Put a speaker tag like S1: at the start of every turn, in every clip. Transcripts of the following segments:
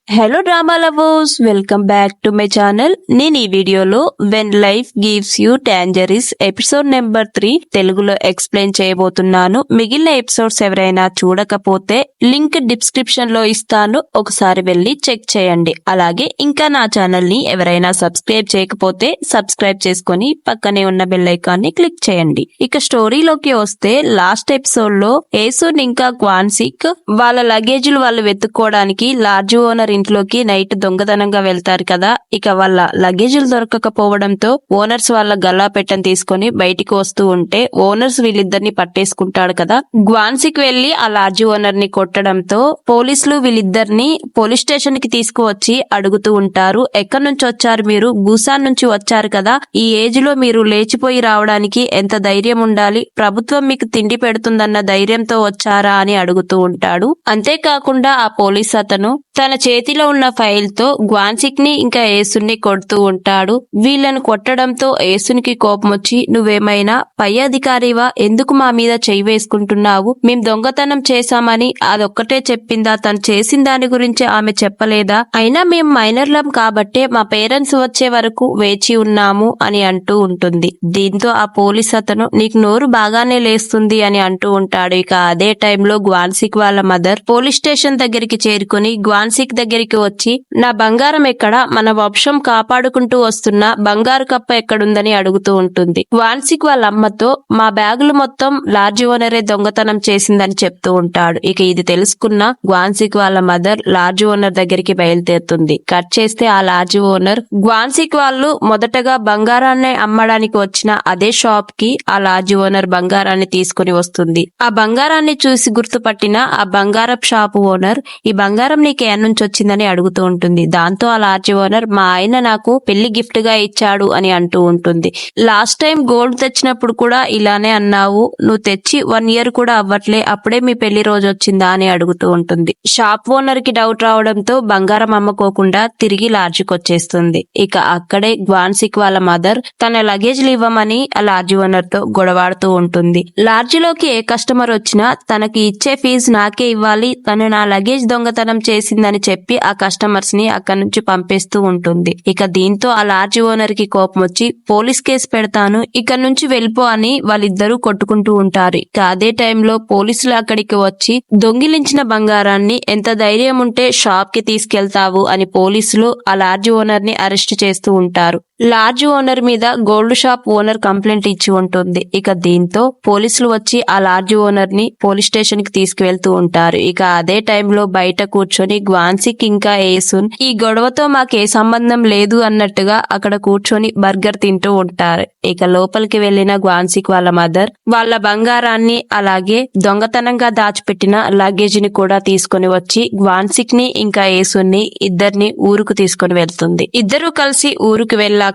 S1: Hello drama lovers, welcome back to my channel. నేను ఈ వీడియోలో When Life Gives You Tangerines episode number 3 తెలుగులో explain చేయబోతున్నాను. మిగిలిన ఎపిసోడ్స్ ఎవరైనా చూడకపోతే లింక్ డిస్క్రిప్షన్ లో ఇస్తాను, ఒకసారి వెళ్ళి చెక్ చేయండి. అలాగే ఇంకా నా ఛానల్ ని ఎవరైనా సబ్స్క్రైబ్ చేయకపోతే సబ్స్క్రైబ్ చేసుకొని పక్కనే ఉన్న బెల్ ఐకాన్ ని క్లిక్ చేయండి. ఇక స్టోరీలోకి వస్తే, లాస్ట్ ఎపిసోడ్ లో ఏసున్ ఇంకా క్వాన్సిక్ వాళ్ళ లగేజీలు వాళ్ళు వెతుక్కోవడానికి లార్జ్ ఓనర్ ఇంట్లోకి నైట్ దొంగతనంగా వెళ్తారు కదా. ఇక వాళ్ళ లగేజీలు దొరకకపోవడంతో ఓనర్స్ వాళ్ళ గల్లా పెట్టని తీసుకొని బయటికి వస్తూ ఉంటే ఓనర్స్ వీళ్ళిద్దరిని పట్టేసుకుంటాడు కదా. గ్వాన్సిక్ వెళ్లి ఆ లార్జ్ ఓనర్ ని కొట్టడంతో పోలీసులు వీళ్ళిద్దరిని పోలీస్ స్టేషన్ కి తీసుకువచ్చి అడుగుతూ ఉంటారు, ఎక్కడి నుంచి వచ్చారు మీరు? బూసాన్ నుంచి వచ్చారు కదా, ఈ ఏజ్ లో మీరు లేచిపోయి రావడానికి ఎంత ధైర్యం ఉండాలి? ప్రభుత్వం మీకు తిండి పెడుతుందన్న ధైర్యంతో వచ్చారా అని అడుగుతూ ఉంటాడు. అంతేకాకుండా ఆ పోలీస్ అతను తన చేతిలో ఉన్న ఫైల్ తో గ్వాన్సిక్ ని ఇంకా ఏసుని కొడుతూ ఉంటాడు. వీళ్ళను కొట్టడంతో ఏసునికి కోపం వచ్చి, నువ్వేమైనా పై అధికారివా? ఎందుకు మా మీద చెయ్యి వేసుకుంటున్నావు? మేం దొంగతనం చేశామని అదొక్కటే చెప్పిందా? తను చేసిన దాని గురించి ఆమె చెప్పలేదా? అయినా మేం మైనర్లం కాబట్టే మా పేరెంట్స్ వచ్చే వరకు వేచి ఉన్నాము అని అంటూ ఉంటుంది. దీంతో ఆ పోలీస్ అతను, నీకు నోరు బాగానే లేస్తుంది అని అంటూ ఉంటాడు. ఇక అదే టైంలో గ్వాన్సిక్ వాళ్ళ మదర్ పోలీస్ స్టేషన్ దగ్గరికి చేరుకుని గ్వాన్సిక్ దగ్గరికి వచ్చి, నా బంగారం ఎక్కడ? మన వంశం కాపాడుకుంటూ వస్తున్న బంగారు కప్ప ఎక్కడుందని అడుగుతూ ఉంటుంది. గ్వాన్సిక్ వాళ్ళ అమ్మతో, మా బ్యాగులు మొత్తం లార్జ్ ఓనరే దొంగతనం చేసిందని చెప్తూ ఉంటాడు. ఇక ఇది తెలుసుకున్న గ్వాన్సిక్ వాళ్ళ మదర్ లార్జ్ ఓనర్ దగ్గరికి బయలుదేరుతుంది. కట్ చేస్తే ఆ లార్జ్ ఓనర్ గ్వాన్సిక్ వాళ్ళు మొదటగా బంగారాన్ని అమ్మడానికి వచ్చిన అదే షాప్ కి ఆ లార్జ్ ఓనర్ బంగారాన్ని తీసుకుని వస్తుంది. ఆ బంగారాన్ని చూసి గుర్తుపట్టిన ఆ బంగారపు షాపు ఓనర్, ఈ బంగారం నీకు ఏ నుంచి వచ్చిందని అడుగుతూ ఉంటుంది. దాంతో ఆ లార్జ్ ఓనర్, మా ఆయన నాకు పెళ్లి గిఫ్ట్ గా ఇచ్చాడు అని అంటూ ఉంటుంది. లాస్ట్ టైం గోల్డ్ తెచ్చినప్పుడు కూడా ఇలానే అన్నావు, నువ్వు తెచ్చి 1 year కూడా అవ్వట్లే, అప్పుడే మీ పెళ్లి రోజు వచ్చిందా అని అడుగుతూ ఉంటుంది. షాప్ ఓనర్ కి డౌట్ రావడంతో బంగారం అమ్ముకోకుండా తిరిగి లాడ్జికి వచ్చేస్తుంది. ఇక అక్కడే గ్వాన్సిక్ వాళ్ళ మదర్ తన లగేజ్లు ఇవ్వమని ఆ లార్జ్ ఓనర్ తో గొడవాడుతూ ఉంటుంది. లాడ్జిలోకి ఏ కస్టమర్ వచ్చినా తనకి ఇచ్చే ఫీజు నాకే ఇవ్వాలి, తను నా లగేజ్ దొంగతనం చేసిందని చెప్పి ఆ కస్టమర్స్ ని అక్కడి నుంచి పంపేస్తూ ఉంటుంది. ఇక దీంతో ఆ లార్జ్ ఓనర్ కి కోపం వచ్చి, పోలీస్ కేసు పెడతాను, ఇక్కడ నుంచి వెళ్ళిపో అని వాళ్ళిద్దరూ కొట్టుకుంటూ ఉంటారు. ఇక అదే టైంలో పోలీసులు అక్కడికి వచ్చి, దొంగిలించిన బంగారాన్ని ఎంత ధైర్యం ఉంటే షాప్ కి తీసుకెళ్తావు అని పోలీసులు ఆ లార్జ్ ఓనర్ ని అరెస్ట్ చేస్తూ ఉంటారు. లార్జ్ ఓనర్ మీద గోల్డ్ షాప్ ఓనర్ కంప్లైంట్ ఇచ్చి ఉంటుంది. ఇక దీంతో పోలీసులు వచ్చి ఆ లార్జ్ ఓనర్ ని పోలీస్ స్టేషన్ కి తీసుకువెళ్తూ ఉంటారు. ఇక అదే టైంలో బయట కూర్చొని గ్వాన్సిక్ ఇంకా ఏసున్ ఈ గొడవతో మాకే సంబంధం లేదు అన్నట్టుగా అక్కడ కూర్చొని బర్గర్ తింటూ ఉంటారు. ఇక లోపలికి వెళ్లిన గ్వాన్సిక్ వాళ్ళ మదర్ వాళ్ళ బంగారాన్ని అలాగే దొంగతనంగా దాచిపెట్టిన లగేజ్ ని కూడా తీసుకుని వచ్చి గ్వాన్సిక్ ని ఇంకా ఏసున్ ని ఇద్దరిని ఊరుకు తీసుకుని వెళ్తుంది. ఇద్దరూ కలిసి ఊరుకు వెళ్ళాక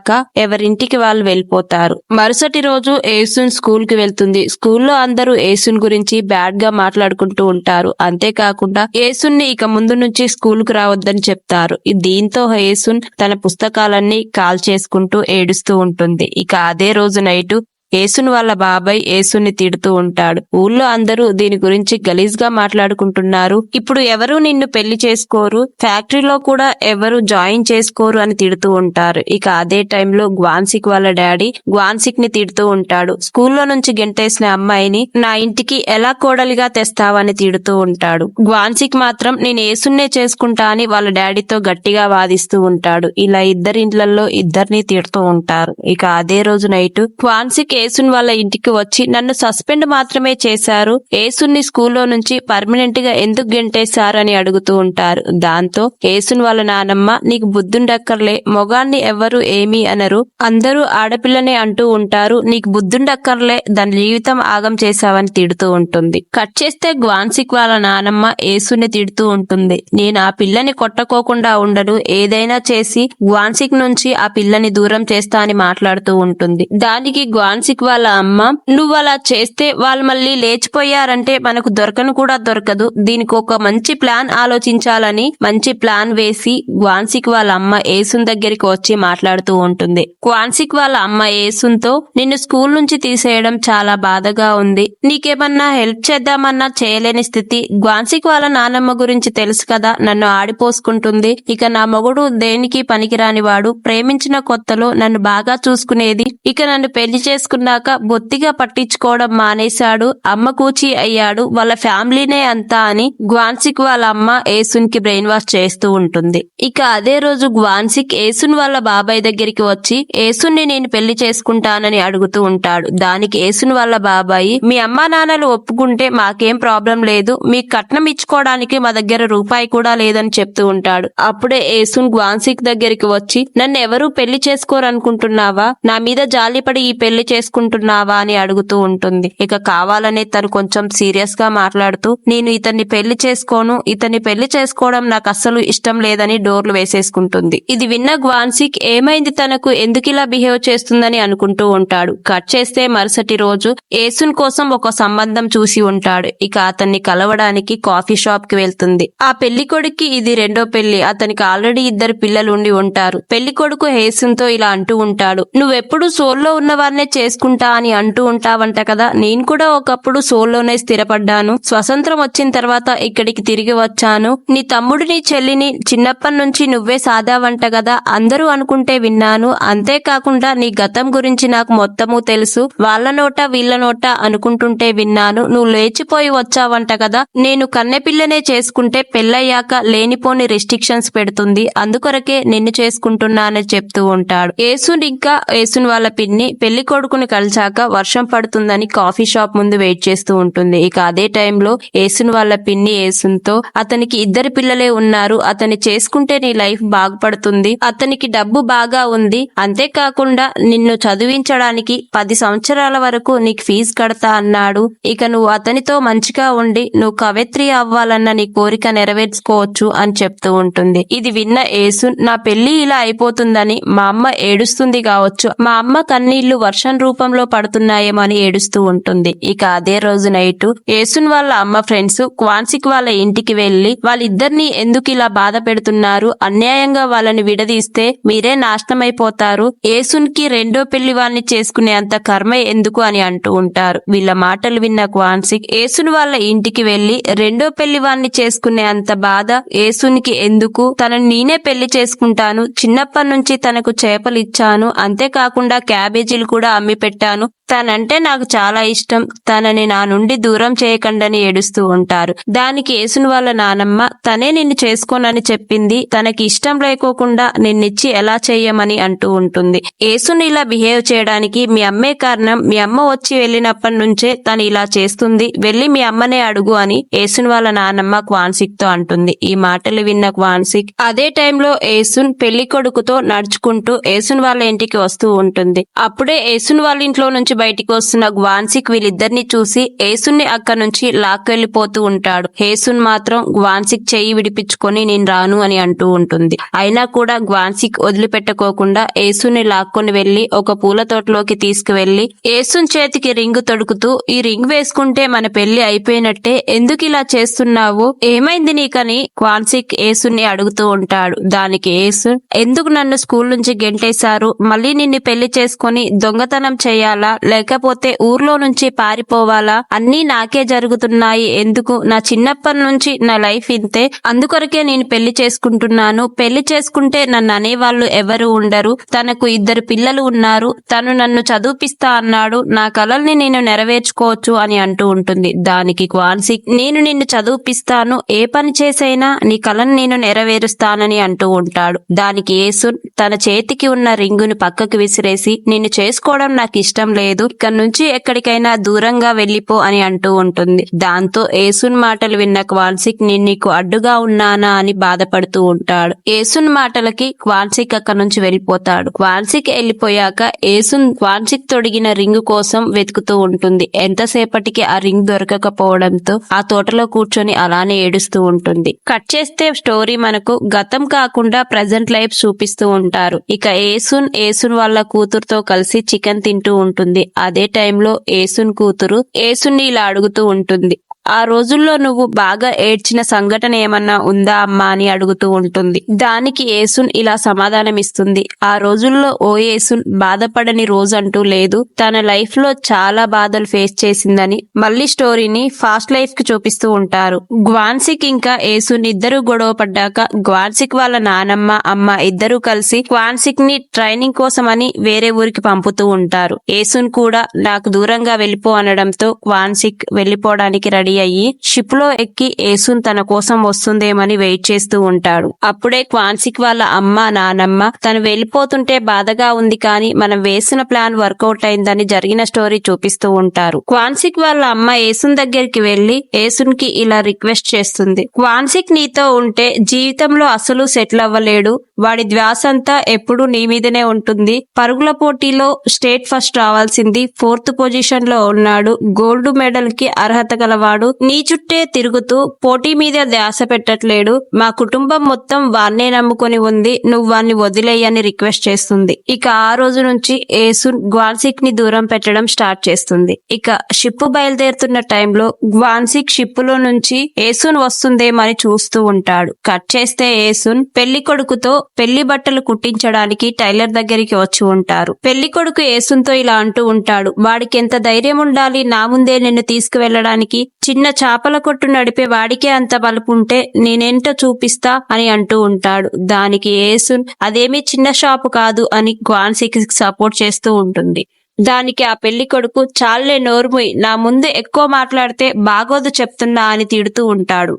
S1: ఎవరింటికి వాళ్ళు వెళ్ళిపోతారు. మరుసటి రోజు ఏసున్ స్కూల్ కి వెళ్తుంది. స్కూల్లో అందరూ ఏసున్ గురించి బ్యాడ్ గా మాట్లాడుకుంటూ ఉంటారు. అంతేకాకుండా ఏసున్ ని ఇక ముందు నుంచి స్కూల్ కు రావద్దని చెప్తారు. దీంతో ఏసున్ తన పుస్తకాలన్నీ కాల్ చేసుకుంటూ ఏడుస్తూ ఉంటుంది. ఇక అదే రోజు నైటు ఏసున్ వాళ్ళ బాబాయ్ ఏసుని తిడుతూ ఉంటాడు. ఊళ్ళో అందరూ దీని గురించి గలీజ్ గా మాట్లాడుకుంటున్నారు. ఇప్పుడు ఎవరు నిన్ను పెళ్లి చేసుకోరు, ఫ్యాక్టరీలో కూడా ఎవరు జాయిన్ చేసుకోరు అని తిడుతూ ఉంటారు. ఇక అదే టైంలో గ్వాన్సిక్ వాళ్ళ డాడీ గ్వాన్సిక్ ని తిడుతూ ఉంటాడు. స్కూల్లో నుంచి గెంటేసిన అమ్మాయిని నా ఇంటికి ఎలా కోడలిగా తెస్తావని తిడుతూ ఉంటాడు. గ్వాన్సిక్ మాత్రం నేను ఏసున్నే చేసుకుంటా అని వాళ్ళ డాడీతో గట్టిగా వాదిస్తూ ఉంటాడు. ఇలా ఇద్దరింట్లలో ఇద్దరిని తిడుతూ ఉంటారు. ఇక అదే రోజు నైట్ గ్వాన్సిక్ ఏసున్ వాళ్ళ ఇంటికి వచ్చి, నన్ను సస్పెండ్ మాత్రమే చేశారు, ఏసున్ ని స్కూల్లో నుంచి పర్మనెంట్ గా ఎందుకు గెంటేశారు అని అడుగుతూ ఉంటారు. దాంతో ఏసున్ వాళ్ళ నానమ్మ, నీకు బుద్ధుండక్కర్లే, మొగాన్ని ఎవరు ఏమీ అనరు, అందరూ ఆడపిల్లనే అంటూ ఉంటారు, నీకు బుద్ధుండక్కర్లే, దాని జీవితం ఆగం చేశావని తిడుతూ ఉంటుంది. కట్ చేస్తే గ్వాన్సిక్ వాళ్ళ నానమ్మ ఏసుని తిడుతూ ఉంటుంది. నేను ఆ పిల్లని కొట్టకోకుండా ఉండను, ఏదైనా చేసి గ్వాన్సిక్ నుంచి ఆ పిల్లని దూరం చేస్తా అని మాట్లాడుతూ ఉంటుంది. దానికి గ్వాన్సిక్ గ్వాన్సిక్ వాళ్ళ అమ్మ, నువ్వు అలా చేస్తే వాళ్ళు మళ్ళీ లేచిపోయారంటే మనకు దొరకను కూడా దొరకదు, దీనికి ఒక మంచి ప్లాన్ ఆలోచించాలని మంచి ప్లాన్ వేసి గ్వాన్సిక్ వాళ్ళ అమ్మ ఏసున్ దగ్గరికి వచ్చి మాట్లాడుతూ ఉంటుంది. గ్వాన్సిక్ వాళ్ళ అమ్మ ఏసున్తో, నిన్ను స్కూల్ నుంచి తీసేయడం చాలా బాధగా ఉంది, నీకేమన్నా హెల్ప్ చేద్దామన్నా చేయలేని స్థితి. గ్వాన్సిక్ వాళ్ళ నానమ్మ గురించి తెలుసు కదా, నన్ను ఆడిపోసుకుంటుంది, ఇక నా మొగుడు దేనికి పనికిరాని వాడు, ప్రేమించిన కొత్తలో నన్ను బాగా చూసుకునేది, ఇక నన్ను పెళ్లి చేసుకున్నాక బొత్తిగా పట్టించుకోవడం మానేశాడు, అమ్మ కూచి అయ్యాడు, వాళ్ళ ఫ్యామిలీనే అంతా అని గ్వాన్సిక్ వాళ్ళ అమ్మ ఏసున్ కి బ్రెయిన్ వాష్ చేస్తూ ఉంటుంది. ఇక అదే రోజు గ్వాన్సిక్ ఏసున్ వాళ్ళ బాబాయ్ దగ్గరికి వచ్చి ఏసున్ని నేను పెళ్లి చేసుకుంటానని అడుగుతూ ఉంటాడు. దానికి ఏసున్ వాళ్ళ బాబాయి, మీ అమ్మా నాన్నలు ఒప్పుకుంటే మాకేం ప్రాబ్లం లేదు, మీ కట్నం ఇచ్చుకోవడానికి మా దగ్గర రూపాయి కూడా లేదని చెప్తూ ఉంటాడు. అప్పుడే ఏసున్ గ్వాన్సిక్ దగ్గరికి వచ్చి, నన్ను ఎవరూ పెళ్లి చేసుకోరనుకుంటున్నావా, నా మీద జాలిపడి ఈ పెళ్లి చేసుకుంటున్నావా అని అడుగుతూ ఉంటుంది. ఇక కావాలనే తను కొంచెం సీరియస్ గా మాట్లాడుతూ, నేను ఇతన్ని పెళ్లి చేసుకోను, ఇతన్ని పెళ్లి చేసుకోవడం నాకు అస్సలు ఇష్టం లేదని డోర్లు వేసేసుకుంటుంది. ఇది విన్న గ్వాన్సిక్ ఏమైంది, తనకు ఎందుకిలా బిహేవ్ చేస్తుందని అనుకుంటూ ఉంటాడు. కట్ చేస్తే మరుసటి రోజు ఏసున్ కోసం ఒక సంబంధం చూసి ఉంటాడు. ఇక అతన్ని కలవడానికి కాఫీ షాప్ కి వెళ్తుంది. ఆ పెళ్లి కొడుక్కి ఇది రెండో పెళ్లి, అతనికి ఆల్రెడీ 2 పిల్లలు ఉండి ఉంటారు. పెళ్లి కొడుకు ఏసున్ తో ఇలా అంటూ ఉంటాడు, నువ్వెప్పుడు సోల్లో ఉన్నవారినే చేసుకుంటా అని అంటూ ఉంటావంట కదా, నేను కూడా ఒకప్పుడు సోల్లోనే స్థిరపడ్డాను, స్వతంత్రం వచ్చిన తర్వాత ఇక్కడికి తిరిగి వచ్చాను, నీ తమ్ముడిని చెల్లిని చిన్నప్పటి నుంచి నువ్వే సాదావంట కదా, అందరూ అనుకుంటే విన్నాను, అంతేకాకుండా నీ గతం గురించి నాకు మొత్తము తెలుసు, వాళ్ళ నోట వీళ్ళ నోట అనుకుంటుంటే విన్నాను, నువ్వు లేచిపోయి వచ్చావంట కదా, నేను కన్నెపిల్లనే చేసుకుంటే పెళ్ళయ్యాక లేనిపోని రెస్ట్రిక్షన్స్ పెడుతుంది, అందుకొరకే నిన్ను చేసుకుంటున్నానని చెప్తూ ఉంటాడు. ఏసున్ ఇంకా ఏసున్ వాళ్ళ పిన్ని పెళ్లి కొడుకుని కలిసాక వర్షం పడుతుందని కాఫీ షాప్ ముందు వెయిట్ చేస్తూ ఉంటుంది. ఇక అదే టైంలో ఏసున్ వాళ్ళ పిన్ని ఏసున్తో, అతనికి 2 పిల్లలే ఉన్నారు, అతన్ని చేసుకుంటే నీ లైఫ్ బాగుపడుతుంది, అతనికి డబ్బు బాగా ఉంది, అంతేకాకుండా నిన్ను చదివించడానికి 10 సంవత్సరాల వరకు నీకు ఫీజు కడతా అన్నాడు, ఇక నువ్వు అతనితో మంచిగా ఉండి నువ్వు కవయిత్రి అవ్వాలన్న నీ కోరిక నెరవేర్చుకోవచ్చు అని చెప్తూ ఉంటుంది. ఇది విన్న ఏసున్, నా పెళ్లి ఇలా అయిపోతుందని మా అమ్మ ఏడుస్తుంది కావచ్చు, మా అమ్మ కన్నీళ్లు వర్షం రూపంలో పడుతున్నాయేమో అని ఏడుస్తూ ఉంటుంది. ఇక అదే రోజు నైట్ ఏసున్ వాళ్ళ అమ్మ ఫ్రెండ్స్ గ్వాన్సిక్ వాళ్ళ ఇంటికి వెళ్లి, వాళ్ళిద్దరిని ఎందుకు ఇలా బాధ పెడుతున్నారు, అన్యాయంగా వాళ్ళని విడదీస్తే మీరే నాశనమైపోతారు, ఏసున్ కి రెండో పెళ్లి వాణ్ణి చేసుకునే అంత కర్మ ఎందుకు అని అంటూ ఉంటారు. వీళ్ళ మాటలు విన్న గ్వాన్సిక్ ఏసున్ వాళ్ళ ఇంటికి వెళ్లి, రెండో పెళ్లి వాణ్ణి చేసుకునే అంత బాధ ఏసున్ కి ఎందుకు, తనను నేనే పెళ్లి చేసుకుంటాను, చిన్నప్పటి నుంచి తనకు చేపలు ఇచ్చాను, అంతేకాకుండా క్యాబేజీలు కూడా అమ్మి పెట్టాను, తనంటే నాకు చాలా ఇష్టం, తనని నా నుండి దూరం చేయకండని ఏడుస్తూ ఉంటారు. దానికి ఏసున్ వాళ్ళ నానమ్మ, తనే నిన్ను చేసుకోనని చెప్పింది, తనకి ఇష్టం లేకోకుండా నిన్నిచ్చి ఎలా చెయ్యమని అంటూ ఉంటుంది. ఏసున్ ఇలా బిహేవ్ చేయడానికి మీ అమ్మే కారణం, మీ అమ్మ వచ్చి వెళ్ళినప్పటి నుంచే తను ఇలా చేస్తుంది, వెళ్లి మీ అమ్మనే అడుగు అని ఏసున్ వాళ్ళ నానమ్మ గ్వాన్సిక్ తో అంటుంది. ఈ మాటలు విన్న గ్వాన్సిక్ అదే టైంలో ఏసున్ పెళ్లి కొడుకుతో నడుచుకుంటూ ఏసున్ వాళ్ళ ఇంటికి వస్తూ ఉంటుంది. అప్పుడే ఏసున్ వాళ్ళ ఇంట్లో నుంచి బయటికి వస్తున్న గ్వాన్సిక్ వీళ్ళిద్దరిని చూసి ఏసున్ని అక్కడి నుంచి లాక్కెళ్లిపోతూ ఉంటాడు. ఏసున్ మాత్రం గ్వాన్సిక్ చెయ్యి విడిపించుకొని నేను రాను అని అంటూ ఉంటుంది. అయినా కూడా గ్వాన్సిక్ వదిలిపెట్టుకోకుండా ఏసున్ని లాక్కొని వెళ్లి ఒక పూల తోటలోకి తీసుకువెళ్లి ఏసున్ చేతికి రింగు తొడుకుతూ, ఈ రింగ్ వేసుకుంటే మన పెళ్లి అయిపోయినట్టే, ఎందుకు ఇలా చేస్తున్నావు, ఏమైంది నీకని గ్వాన్సిక్ ఏసున్ని అడుగుతూ ఉంటాడు. దానికి ఏసున్, ఎందుకు నన్ను స్కూల్ నుంచి గెంటేశారు, మళ్ళీ నిన్ను పెళ్లి చేసుకొని దొంగతనం చేయాలా, లేకపోతే ఊర్లో నుంచి పారిపోవాలా, అన్నీ నాకే జరుగుతున్నాయి, ఎందుకు, నా చిన్నప్పటి నుంచి నా లైఫ్ ఇంతే, అందుకొరకే నేను పెళ్లి చేసుకుంటున్నాను, పెళ్లి చేసుకుంటే నన్ను అనేవాళ్ళు ఎవరు ఉండరు, తనకు 2 పిల్లలు ఉన్నారు, తను నన్ను చదివిపిస్తా అన్నాడు, నా కలల్ని నేను నెరవేర్చుకోవచ్చు అని అంటూ ఉంటుంది. దానికి గ్వాన్సిక్, నేను నిన్ను చదివిపిస్తాను, ఏ పని చేసైనా నీ కలను నేను నెరవేరుస్తానని అంటూ ఉంటాడు. దానికి ఏసున్ తన చేతికి ఉన్న రింగుని పక్కకు విసిరేసి, నిన్ను చేసుకోవడం నాకు ఇష్టం లేదు, ఇక్కడ నుంచి ఎక్కడికైనా దూరంగా వెళ్లిపో అని అంటూ ఉంటుంది. దాంతో ఏసున్ మాటలు విన్న గ్వాన్సిక్, నేను నీకు అడ్డుగా ఉన్నానా అని బాధపడుతూ ఉంటాడు. ఏసున్ మాటలకి గ్వాన్సిక్ అక్కడి నుంచి వెళ్లిపోతాడు. గ్వాన్సిక్ వెళ్లిపోయాక ఏసున్ గ్వాన్సిక్ తొడిగిన రింగు కోసం వెతుకుతూ ఉంటుంది. ఎంతసేపటికి ఆ రింగ్ దొరకకపోవడంతో ఆ తోటలో కూర్చొని అలానే ఏడుస్తూ ఉంటుంది. కట్ చేస్తే స్టోరీ మనకు గతం కాకుండా ప్రెజెంట్ లైఫ్ చూపిస్తూ ఉంటారు. ఇక ఏసున్ వాళ్ళ కూతురుతో కలిసి చికెన్ వింటూ ఉంటుంది. అదే టైంలో ఏసున్ కూతురు ఏసుని ఇలా అడుగుతూ ఉంటుంది. ఆ రోజుల్లో నువ్వు బాగా ఏడ్చిన సంఘటన ఏమన్నా ఉందా అమ్మా అని అడుగుతూ ఉంటుంది. దానికి ఏసున్ ఇలా సమాధానమిస్తుంది. ఆ రోజుల్లో ఓ ఏసున్ బాధపడని రోజంటూ లేదు. తన లైఫ్ లో చాలా బాధలు ఫేస్ చేసిందని మళ్ళీ స్టోరీని ఫాస్ట్ లైఫ్ కి చూపిస్తూ ఉంటారు. గ్వాన్సిక్ ఇంకా ఏసున్ ఇద్దరు గొడవ పడ్డాక గ్వాన్సిక్ వాళ్ళ నానమ్మ అమ్మ ఇద్దరు కలిసి గ్వాన్సిక్ ని ట్రైనింగ్ కోసమని వేరే ఊరికి పంపుతూ ఉంటారు. ఏసున్ కూడా నాకు దూరంగా వెళ్ళిపో అనడంతో గ్వాన్సిక్ వెళ్ళిపోవడానికి రెడీ అయ్యి షిప్ లో ఎక్కి ఏసున్ తన కోసం వస్తుందేమని వెయిట్ చేస్తూ ఉంటాడు. అప్పుడే క్వాన్సిక్ వాళ్ళ అమ్మ నానమ్మ తను వెళ్ళిపోతుంటే బాధగా ఉంది కానీ మనం వేసిన ప్లాన్ వర్కౌట్ అయిందని జరిగిన స్టోరీ చూపిస్తూ ఉంటారు. క్వాన్సిక్ వాళ్ళ అమ్మ ఏసున్ దగ్గరికి వెళ్లి ఏసున్ కి ఇలా రిక్వెస్ట్ చేస్తుంది. క్వాన్సిక్ నీతో ఉంటే జీవితంలో అసలు సెటిల్ అవ్వలేడు. వాడి ధ్యాసంతా ఎప్పుడూ నీ మీదనే ఉంటుంది. పరుగుల పోటీలో స్టేట్ ఫస్ట్ రావాల్సింది 4th పొజిషన్ లో ఉన్నాడు. గోల్డ్ మెడల్ కి అర్హత గలవాడు. నీ చుట్టే తిరుగుతూ పోటీ మీద ధ్యాస పెట్టట్లేడు. మా కుటుంబం మొత్తం వాన్నే నమ్ముకొని ఉంది. నువ్వు వాన్ని వదిలేయని రిక్వెస్ట్ చేస్తుంది. ఇక ఆ రోజు నుంచి ఏసున్ గ్వాన్సిక్ ని దూరం పెట్టడం స్టార్ట్ చేస్తుంది. ఇక షిప్ బయలుదేరుతున్న టైంలో గ్వాన్సిక్ షిప్ లో నుంచి ఏసున్ వస్తుందేమని చూస్తూ ఉంటాడు. కట్ చేస్తే ఏసున్ పెళ్లి కొడుకుతో పెళ్లి బట్టలు కుట్టించడానికి టైలర్ దగ్గరికి వచ్చి ఉంటారు. పెళ్లి కొడుకు ఏసున్ తో ఇలా అంటూ ఉంటాడు. వాడికి ఎంత ధైర్యం ఉండాలి నా ముందే నిన్ను తీసుకువెళ్లడానికి. చిన్న చేపల కొట్టు నడిపే వాడికే అంత బలుపుంటే నేనేంటో చూపిస్తా అని అంటూ ఉంటాడు. దానికి ఏసున్ అదేమీ చిన్న షాపు కాదు అని గ్వాన్సిక్ సపోర్ట్ చేస్తూ ఉంటుంది. దానికి ఆ పెళ్లి కొడుకు చాలే నోర్ముయ్, నా ముందు ఎక్కువ మాట్లాడితే బాగోదు చెప్తున్నా అని తిడుతూ ఉంటాడు.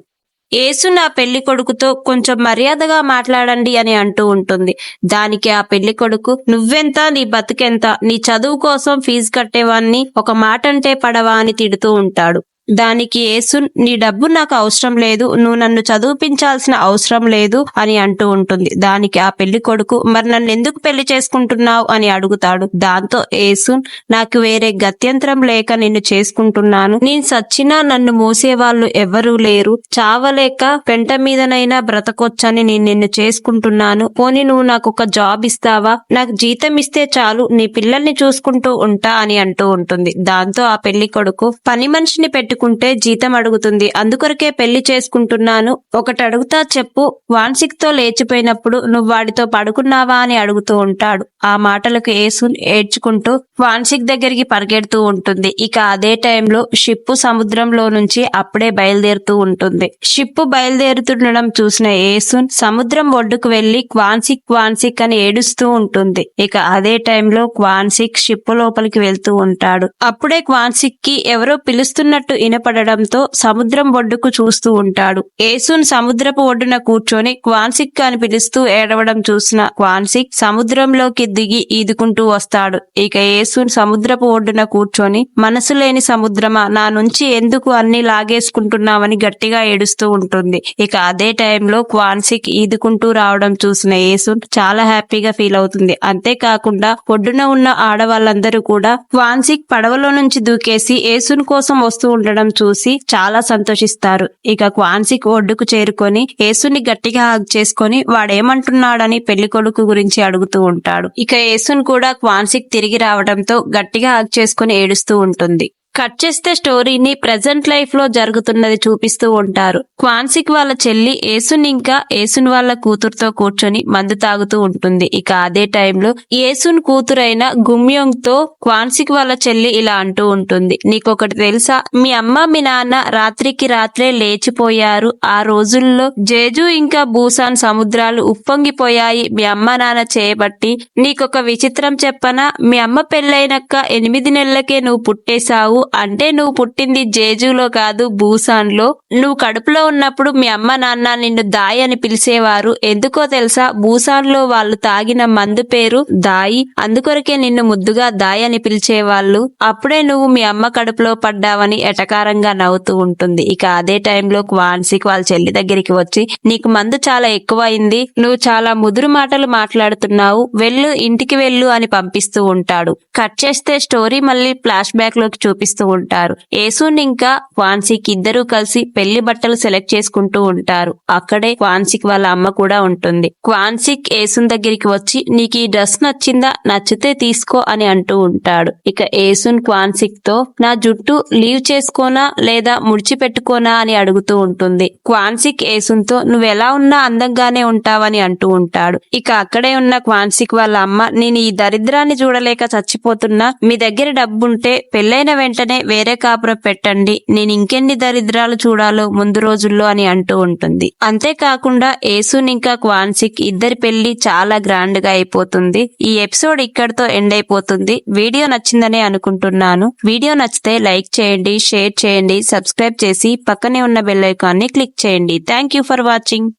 S1: ఏసున్ ఆ పెళ్లి కొడుకుతో కొంచెం మర్యాదగా మాట్లాడండి అని అంటూ ఉంటుంది. దానికి ఆ పెళ్లి కొడుకు నువ్వెంత నీ బతుకెంత, నీ చదువు కోసం ఫీజు కట్టేవాన్ని ఒక మాట అంటే పడవా అని తిడుతూ ఉంటాడు. దానికి ఏసున్ నీ డబ్బు నాకు అవసరం లేదు, నువ్వు నన్ను చదివించాల్సిన అవసరం లేదు అని అంటూ ఉంటుంది. దానికి ఆ పెళ్లి కొడుకు మరి నన్ను ఎందుకు పెళ్లి చేసుకుంటున్నావు అని అడుగుతాడు. దాంతో ఏసున్ నాకు వేరే గత్యంతరం లేక నిన్ను చేసుకుంటున్నాను. నేను సచ్చినా నన్ను మోసేవాళ్ళు ఎవరూ లేరు. చావలేక పెంట మీదనైనా బ్రతకొచ్చని నేను నిన్ను చేసుకుంటున్నాను. పోనీ నువ్వు నాకు ఒక జాబ్ ఇస్తావా? నాకు జీతం ఇస్తే చాలు, నీ పిల్లల్ని చూసుకుంటూ ఉంటా అని అంటూ ఉంటుంది. దాంతో ఆ పెళ్లి కొడుకు పని మనిషిని పెట్టుకుంటే జీతం అడుగుతుంది, అందుకొరకే పెళ్లి చేసుకుంటున్నాను. ఒకటి అడుగుతా చెప్పు, వాన్సిక్ తో లేచిపోయినప్పుడు నువ్వు వాడితో పడుకున్నావా అని అడుగుతూ ఉంటాడు. ఆ మాటలకు ఏసున్ ఏడ్చుకుంటూ వాన్సిక్ దగ్గరికి పరిగెడుతూ ఉంటుంది. ఇక అదే టైంలో షిప్ సముద్రంలో నుంచి అప్పుడే బయలుదేరుతూ ఉంటుంది. షిప్ బయలుదేరుతుండడం చూసిన ఏసున్ సముద్రం ఒడ్డుకు వెళ్లి క్వాన్సిక్ క్వాన్సిక్ అని ఏడుస్తూ ఉంటుంది. ఇక అదే టైంలో క్వాన్సిక్ షిప్ లోపలికి వెళ్తూ ఉంటాడు. అప్పుడే క్వాన్సిక్ కి ఎవరో పిలుస్తున్నట్టు వినపడడంతో సముద్రం ఒడ్డుకు చూస్తూ ఉంటాడు. ఏసున్ సముద్రపు ఒడ్డున కూర్చొని క్వాన్సిక్ అని పిలుస్తూ ఏడవడం చూసిన క్వాన్సిక్ సముద్రంలోకి దిగి ఈదుకుంటూ వస్తాడు. ఇక ఏసున్ సముద్రపు ఒడ్డున కూర్చొని మనసు లేని సముద్రమా, నా నుంచి ఎందుకు అన్ని లాగేసుకుంటున్నావని గట్టిగా ఏడుస్తూ ఉంటుంది. ఇక అదే టైంలో క్వాన్సిక్ ఈదుకుంటూ రావడం చూసిన ఏసున్ చాలా హ్యాపీగా ఫీల్ అవుతుంది. అంతేకాకుండా ఒడ్డున ఉన్న ఆడవాళ్ళందరూ కూడా క్వాన్సిక్ పడవలో నుంచి దూకేసి ఏసున్ కోసం వస్తూ ఉండడం చూసి చాలా సంతోషిస్తారు. ఇక క్వాన్సిక్ ఒడ్డుకు చేరుకొని ఏసుని గట్టిగా హగ్ చేసుకొని వాడేమంటున్నాడని పెళ్లి కొడుకు గురించి అడుగుతూ ఉంటాడు. ఇక ఏసున్ కూడా క్వాన్సిక్ తిరిగి రావడంతో గట్టిగా హగ్ చేసుకొని ఏడుస్తూ ఉంటుంది. కట్ చేస్తే స్టోరీని ప్రెజెంట్ లైఫ్ లో జరుగుతున్నది చూపిస్తూ ఉంటారు. క్వాన్సిక్ వాళ్ళ చెల్లి ఏసున్ ఇంకా ఏసున్ వాళ్ళ కూతురుతో కూర్చొని మందు తాగుతూ ఉంటుంది. ఇక అదే టైంలో ఏసున్ కూతురైన గుమ్యోంగ్ తో క్వాన్సిక్ వాళ్ళ చెల్లి ఇలా అంటూ ఉంటుంది. నీకొకటి తెలుసా, మీ అమ్మ మీ నాన్న రాత్రికి రాత్రే లేచిపోయారు. ఆ రోజుల్లో జేజు ఇంకా బూసాన్ సముద్రాలు ఉప్పొంగిపోయాయి మీ అమ్మ నాన్న చేయబట్టి. నీకొక విచిత్రం చెప్పనా, మీ అమ్మ పెళ్ళైనక్క 8 నెలలకే నువ్వు పుట్టేశావు. అంటే నువ్వు పుట్టింది జేజులో కాదు, బూసాన్ లో. నువ్వు కడుపులో ఉన్నప్పుడు మీ అమ్మ నాన్న నిన్ను దాయి అని పిలిచేవారు. ఎందుకో తెలుసా, బూసాన్ లో వాళ్ళు తాగిన మందు పేరు దాయి. అందుకొరకే నిన్ను ముద్దుగా దాయి అని పిలిచేవాళ్ళు. అప్పుడే నువ్వు మీ అమ్మ కడుపులో పడ్డావని ఎటకారంగా నవ్వుతూ ఉంటుంది. ఇక అదే టైంలో క్వాన్సిక్ వాళ్ళ చెల్లి దగ్గరికి వచ్చి నీకు మందు చాలా ఎక్కువైంది, నువ్వు చాలా ముదురు మాటలు మాట్లాడుతున్నావు, వెళ్ళు ఇంటికి వెళ్ళు అని పంపిస్తూ ఉంటాడు. కట్ చేస్తే స్టోరీ మళ్ళీ ఫ్లాష్ బ్యాక్ లోకి చూపిస్తూ ఆలోచిస్తూ ఉంటారు. ఏసూన్ ఇంకా క్వాన్సిక్ ఇద్దరూ కలిసి పెళ్లి బట్టలు సెలెక్ట్ చేసుకుంటూ ఉంటారు. అక్కడే క్వాన్సిక్ వాళ్ళ అమ్మ కూడా ఉంటుంది. క్వాన్సిక్ ఏసూన్ దగ్గరికి వచ్చి నీకు ఈ డ్రెస్ నచ్చిందా, నచ్చితే తీసుకో అని అంటూ ఉంటాడు. ఇక ఏసూన్ క్వాన్సిక్ తో నా జుట్టు లీవ్ చేసుకోనా లేదా ముడిచిపెట్టుకోనా అని అడుగుతూ ఉంటుంది. క్వాన్సిక్ ఏసూన్ తో నువ్వెలా ఉన్నా అందంగానే ఉంటావని అంటూ ఉంటాడు. ఇక అక్కడే ఉన్న క్వాన్సిక్ వాళ్ళ అమ్మ నేను ఈ దరిద్రాన్ని చూడలేక చచ్చిపోతున్నా, మీ దగ్గర డబ్బుంటే పెళ్ళైన వెంటనే వేరే కాపురం పెట్టండి, నేను ఇంకెన్ని దరిద్రాలు చూడాలో ముందు రోజుల్లో అని అంటూ ఉంటుంది. అంతేకాకుండా ఏసూన్ ఇంకా క్వాన్సిక్ ఇద్దరి పెళ్లి చాలా గ్రాండ్ గా అయిపోతుంది. ఈ ఎపిసోడ్ ఇక్కడితో ఎండ్ అయిపోతుంది. వీడియో నచ్చిందనే అనుకుంటున్నాను. వీడియో నచ్చితే లైక్ చేయండి, షేర్ చేయండి, సబ్స్క్రైబ్ చేసి పక్కనే ఉన్న బెల్ ఐకాన్ ని క్లిక్ చేయండి. Thank you for watching.